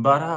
12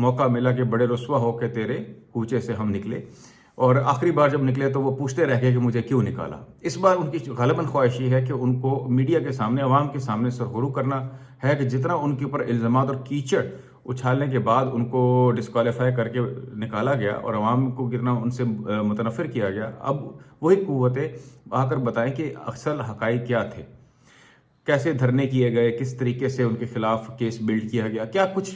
موقع ملا کہ بڑے رسوا ہو کے تیرے کوچے سے ہم نکلے، اور آخری بار جب نکلے تو وہ پوچھتے رہ گئے کہ مجھے کیوں نکالا۔ اس بار ان کی غالباً خواہش یہ ہے کہ ان کو میڈیا کے سامنے، عوام کے سامنے سرخرو کرنا ہے کہ جتنا ان کے اوپر الزامات اور کیچڑ اچھالنے کے بعد ان کو ڈسکوالیفائی کر کے نکالا گیا اور عوام کو کتنا ان سے متنفر کیا گیا، اب وہی قوتیں آ کر بتائیں کہ اصل حقائق کیا تھے، کیسے دھرنے کیے گئے، کس طریقے سے ان کے خلاف کیس بلڈ کیا گیا، کیا کچھ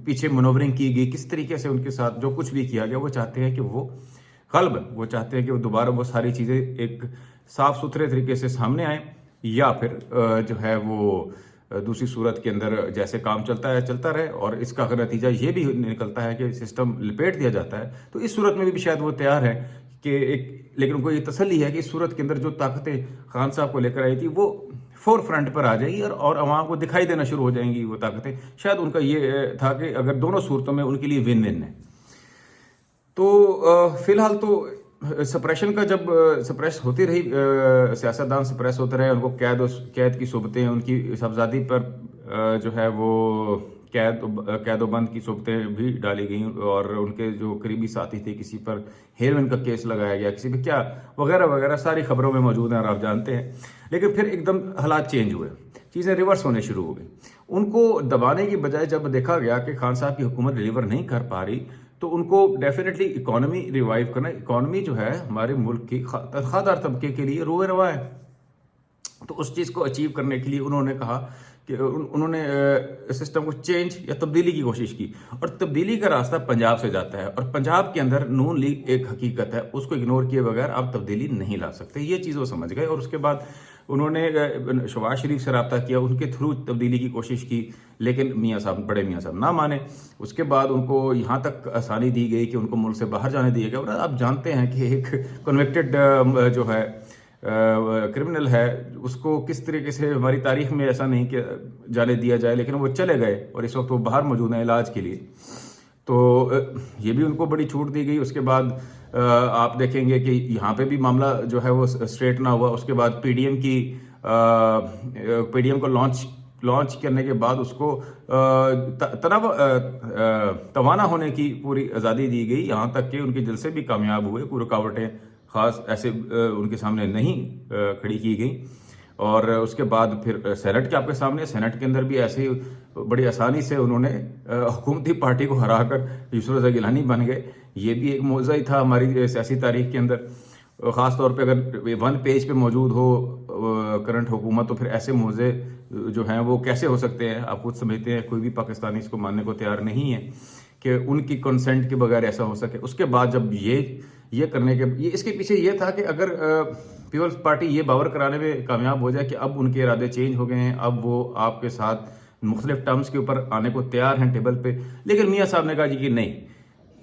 پیچھے منورنگ کی گئی، کس طریقے سے ان کے ساتھ جو کچھ بھی کیا گیا۔ وہ چاہتے ہیں کہ وہ چاہتے ہیں کہ وہ دوبارہ وہ ساری چیزیں ایک صاف ستھرے طریقے سے سامنے آئیں، یا پھر جو ہے وہ دوسری صورت کے اندر جیسے کام چلتا رہے، اور اس کا اگر نتیجہ یہ بھی نکلتا ہے کہ سسٹم لپیٹ دیا جاتا ہے، تو اس صورت میں بھی شاید وہ تیار ہے کہ لیکن ان کو یہ تسلی ہے کہ اس صورت کے اندر جو طاقتیں خان صاحب کو لے کر آئی تھی وہ فور فرنٹ پر آ جائیں گی اور عوام کو دکھائی دینا شروع ہو جائیں گی وہ طاقتیں۔ شاید ان کا یہ تھا کہ اگر دونوں صورتوں میں ان کے لیے ون ون ہے۔ تو فی الحال تو سپریشن کا جب سپریس ہوتی رہی، سیاستدان سپریس ہوتے رہے، ان کو قید کی صوبتیں، ان کی صاحبزادی پر جو ہے وہ قید و بند کی صوبتیں بھی ڈالی گئیں، اور ان کے جو قریبی ساتھی تھے کسی پر ہیروئن کا کیس لگایا گیا، کسی پہ کیا وغیرہ وغیرہ ساری خبروں میں موجود ہیں اور آپ جانتے ہیں۔ لیکن پھر ایک دم حالات چینج ہوئے، چیزیں ریورس ہونے شروع ہو گئی۔ ان کو دبانے کی بجائے جب دیکھا گیا کہ خان صاحب کی حکومت ڈیلیور نہیں کر پا رہی، تو ان کو ڈیفینیٹلی اکانومی ریوائیو کرنا، اکانومی جو ہے ہمارے ملک کی تنخواہ طبقے کے لیے روئے رواں ہے، تو اس چیز کو اچیو کرنے کے لیے انہوں نے کہا کہ انہوں نے سسٹم کو چینج یا تبدیلی کی کوشش کی، اور تبدیلی کا راستہ پنجاب سے جاتا ہے، اور پنجاب کے اندر نون لیگ ایک حقیقت ہے، اس کو اگنور کیے بغیر آپ تبدیلی نہیں لا سکتے، یہ چیز وہ سمجھ گئے۔ اور اس کے بعد انہوں نے شہباز شریف سے رابطہ کیا، ان کے تھرو تبدیلی کی کوشش کی، لیکن بڑے میاں صاحب نہ مانے۔ اس کے بعد ان کو یہاں تک آسانی دی گئی کہ ان کو ملک سے باہر جانے دیا گیا، اور آپ جانتے ہیں کہ ایک کنوکٹڈ جو ہے کرمنل ہے، اس کو کس طریقے سے ہماری تاریخ میں ایسا نہیں کہ جانے دیا جائے، لیکن وہ چلے گئے اور اس وقت وہ باہر موجود ہیں علاج کے لیے، تو یہ بھی ان کو بڑی چھوٹ دی گئی۔ اس کے بعد آپ دیکھیں گے کہ یہاں پہ بھی معاملہ جو ہے وہ اسٹریٹ نہ ہوا۔ اس کے بعد پی ڈی ایم کو لانچ کرنے کے بعد اس کو توانا ہونے کی پوری آزادی دی گئی، یہاں تک کہ ان کے جلسے بھی کامیاب ہوئے، کوئی رکاوٹیں خاص ایسے ان کے سامنے نہیں کھڑی کی گئی۔ اور اس کے بعد پھر سینٹ کے آپ کے سامنے، سینٹ کے اندر بھی ایسے بڑی آسانی سے انہوں نے حکومتی پارٹی کو ہرا کر یوسف رضا گیلانی بن گئے۔ یہ بھی ایک معجزہ ہی تھا ہماری سیاسی تاریخ کے اندر، خاص طور پہ اگر ون پیج پہ موجود ہو کرنٹ حکومت، تو پھر ایسے معجزے جو ہیں وہ کیسے ہو سکتے ہیں؟ آپ خود سمجھتے ہیں، کوئی بھی پاکستانی اس کو ماننے کو تیار نہیں ہے کہ ان کی کنسنٹ کے بغیر ایسا ہو سکے۔ اس کے بعد جب یہ کرنے کے اس کے پیچھے یہ تھا کہ اگر پیپلز پارٹی یہ باور کرانے میں کامیاب ہو جائے کہ اب ان کے ارادے چینج ہو گئے ہیں، اب وہ آپ کے ساتھ مختلف ٹرمز کے اوپر آنے کو تیار ہیں ٹیبل پہ، لیکن میاں صاحب نے کہا جی کہ نہیں،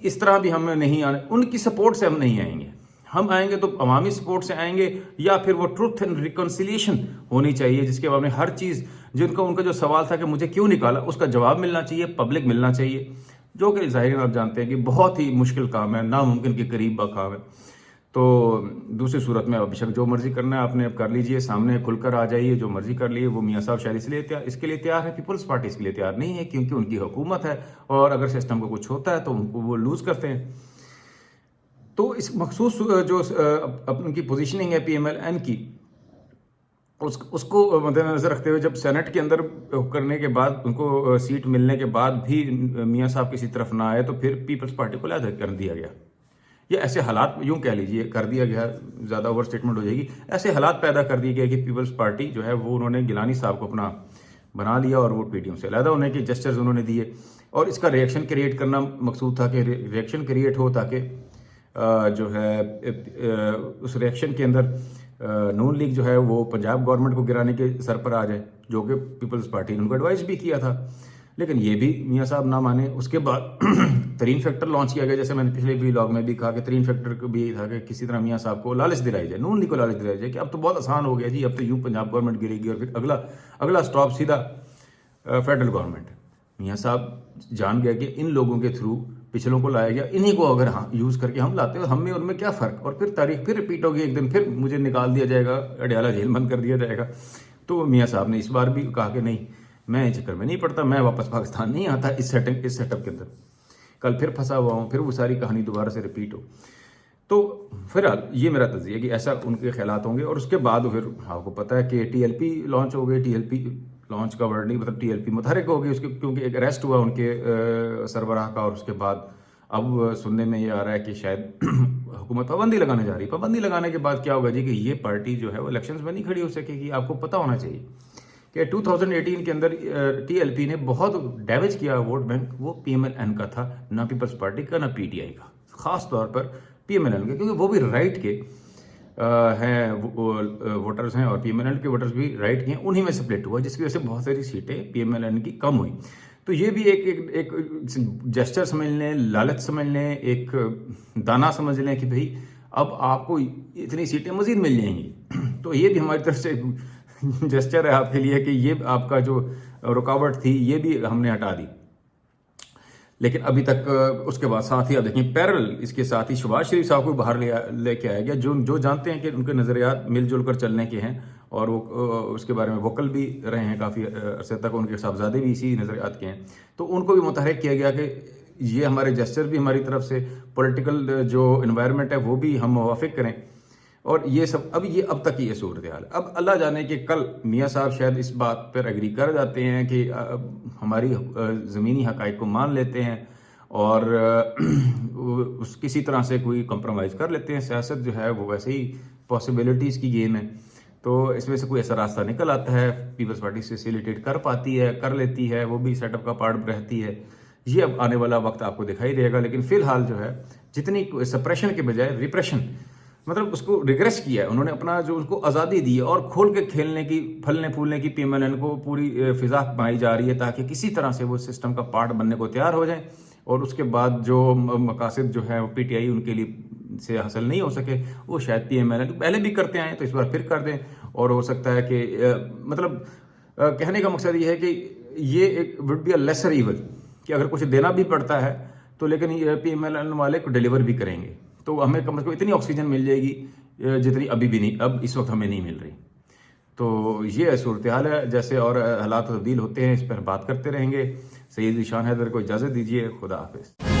اس طرح بھی ہم نہیں آنے، ان کی سپورٹ سے ہم نہیں آئیں گے، ہم آئیں گے تو عوامی سپورٹ سے آئیں گے، یا پھر وہ ٹروتھ اینڈ ریکنسیلیشن ہونی چاہیے، جس کے بارے میں ہر چیز ان کا جو سوال تھا کہ مجھے کیوں نکالا، اس کا جواب ملنا چاہیے، پبلک ملنا چاہیے، جو کہ ظاہر آپ جانتے ہیں کہ بہت ہی مشکل کام ہے، ناممکن کے قریب کا کام ہے۔ تو دوسری صورت میں اب شک جو مرضی کرنا ہے آپ نے اب کر لیجئے، سامنے کھل کر آ جائیے، جو مرضی کر لیے۔ وہ میاں صاحب شاید اس کے لیے تیار ہے، پیپلز پارٹی اس کے لیے تیار نہیں ہے، کیونکہ ان کی حکومت ہے، اور اگر سسٹم کو کچھ ہوتا ہے تو ان کو وہ لوز کرتے ہیں۔ تو اس مخصوص جو ان کی پوزیشننگ ہے پی ایم ایل این کی، اس کو مد نظر رکھتے ہوئے جب سینٹ کے اندر کرنے کے بعد ان کو سیٹ ملنے کے بعد بھی میاں صاحب کسی طرف نہ آئے، تو پھر پیپلز پارٹی کو علیحدہ کر دیا گیا۔ یہ ایسے حالات یوں کہہ لیجئے کر دیا گیا، زیادہ اوور اسٹیٹمنٹ ہو جائے گی، ایسے حالات پیدا کر دیے گئے کہ پیپلز پارٹی جو ہے وہ انہوں نے گیلانی صاحب کو اپنا بنا لیا، اور وہ پی ڈی ایم سے علیحدہ ہونے کے جسچرز انہوں نے دیے، اور اس کا ریئیکشن کریٹ کرنا مقصود تھا کہ ریئیکشن کریٹ ہو، تاکہ جو ہے اس ریئیکشن کے اندر نون لیگ جو ہے وہ پنجاب گورنمنٹ کو گرانے کے سر پر آ جائے، جو کہ پیپلز پارٹی نے ان کو ایڈوائز بھی کیا تھا، لیکن یہ بھی میاں صاحب نہ مانے۔ اس کے بعد ترین فیکٹر لانچ کیا گیا، جیسے میں نے پچھلے ولاگ میں بھی کہا کہ ترین فیکٹر کو بھی تھا کہ کسی طرح میاں صاحب کو لالچ دلائی جائے، نون لیگ کو لالچ دلائی جائے کہ اب تو بہت آسان ہو گیا جی، اب تو یوں پنجاب گورنمنٹ گرے گی، اور پھر اگلا سٹاپ سیدھا فیڈرل گورنمنٹ۔ میاں صاحب جان گئے کہ ان لوگوں کے تھرو پچھلوں کو لایا گیا، انہی کو اگر یوز کر کے ہم لاتے ہیں، ہم میں ان میں کیا فرق، اور پھر تاریخ پھر ریپیٹ ہوگی، ایک دن پھر مجھے نکال دیا جائے گا، اڈیالہ جیل بند کر دیا جائے گا۔ تو میاں صاحب نے اس بار بھی کہا کہ نہیں، میں چکر میں نہیں پڑتا، میں واپس پاکستان نہیں آتا اس سیٹ اپ کے اندر۔ کل پھر پھنسا ہوا ہوں، پھر وہ ساری کہانی دوبارہ سے ریپیٹ ہو. تو فی الحال یہ میرا تجزیہ ہے کہ ایسا ان کے خیالات ہوں گے. اور اس کے بعد پھر آپ کو پتہ ہے کہ ٹی ایل پی لانچ ہو گئے. ٹی ایل پی لانچ کا ورڈ نہیں، مطلب ٹی ایل پی متحرک ہو گئی اس کے، کیونکہ ایک اریسٹ ہوا ان کے سربراہ کا. اور اس کے بعد اب سننے میں یہ آ رہا ہے کہ شاید حکومت پابندی لگانے جا رہی ہے. پابندی لگانے کے بعد کیا ہوگا جی کہ یہ پارٹی جو ہے وہ الیکشنز میں نہیں کھڑی ہو سکے گی. آپ کو پتہ ہونا چاہیے کہ 2018 کے اندر ٹی ایل پی نے بہت ڈیمیج کیا ووٹ بینک. وہ پی ایم ایل این کا تھا، نہ پیپلز پارٹی کا، نہ پی ٹی آئی کا. خاص طور پر پی ایم ایل این کے، کیونکہ وہ بھی رائٹ کے ہیں ووٹرز ہیں، اور پی ایم ایل این کے ووٹرز بھی رائٹ کے ہیں. انہی میں سپلٹ ہوا، جس کی وجہ سے بہت ساری سیٹیں پی ایم ایل این کی کم ہوئی. تو یہ بھی ایک جسچر سمجھ لیں، لالچ سمجھ لیں، ایک دانا سمجھ لیں کہ بھئی اب آپ کو اتنی سیٹیں مزید مل جائیں گی. تو یہ بھی ہماری طرف سے جسچر ہے آپ کے لیے کہ یہ آپ کا جو رکاوٹ تھی یہ بھی ہم نے ہٹا دی. لیکن ابھی تک اس کے بعد ساتھ ہی آپ دیکھیں پیرل اس کے ساتھ ہی شہباز شریف صاحب کو باہر لے کے آیا گیا، جو جانتے ہیں کہ ان کے نظریات مل جل کر چلنے کے ہیں، اور وہ اس کے بارے میں ووکل بھی رہے ہیں کافی عرصے تک. ان کے صاحبزادے بھی اسی نظریات کے ہیں. تو ان کو بھی متحرک کیا گیا کہ یہ ہمارے جسچر بھی ہماری طرف سے، پولیٹیکل جو انوائرمنٹ ہے وہ بھی ہم موافق کریں. اور یہ سب اب تک کی یہ صورتحال ہے. اب اللہ جانے کہ کل میاں صاحب شاید اس بات پر ایگری کر جاتے ہیں کہ ہماری زمینی حقائق کو مان لیتے ہیں اور کسی طرح سے کوئی کمپرومائز کر لیتے ہیں. سیاست جو ہے وہ ویسے ہی پاسبلٹیز کی گیم ہے، تو اس میں سے کوئی ایسا راستہ نکل آتا ہے. پیپلز پارٹی سے فیسیلیٹیٹ کر پاتی ہے، کر لیتی ہے، وہ بھی سیٹ اپ کا پارٹ رہتی ہے. یہ اب آنے والا وقت آپ کو دکھائی دے گا. لیکن فی الحال جو ہے جتنی سپریشن کے بجائے ریپریشن، مطلب اس کو ریگریس کیا ہے انہوں نے، اپنا جو اس کو آزادی دی ہے اور کھول کے کھیلنے کی، پھلنے پھولنے کی پی ایم ایل این کو پوری فضا بنائی جا رہی ہے تاکہ کسی طرح سے وہ سسٹم کا پارٹ بننے کو تیار ہو جائیں. اور اس کے بعد جو مقاصد جو ہے وہ پی ٹی آئی ان کے لیے سے حاصل نہیں ہو سکے، وہ شاید پی ایم ایل این پہلے بھی کرتے آئے تو اس بار پھر کر دیں. اور ہو سکتا ہے کہ مطلب کہنے کا مقصد یہ ہے کہ یہ ایک would be a lesser evil, کہ اگر کچھ دینا بھی پڑتا ہے تو لیکن یہ پی ایم ایل این والے کو ڈیلیور بھی کریں گے. تو ہمیں کم از کم اتنی آکسیجن مل جائے گی جتنی ابھی بھی نہیں، اب اس وقت ہمیں نہیں مل رہی. تو یہ صورتحال ہے. جیسے اور حالات تبدیل ہوتے ہیں اس پر بات کرتے رہیں گے. سید ذیشان حیدر کو اجازت دیجیے. خدا حافظ.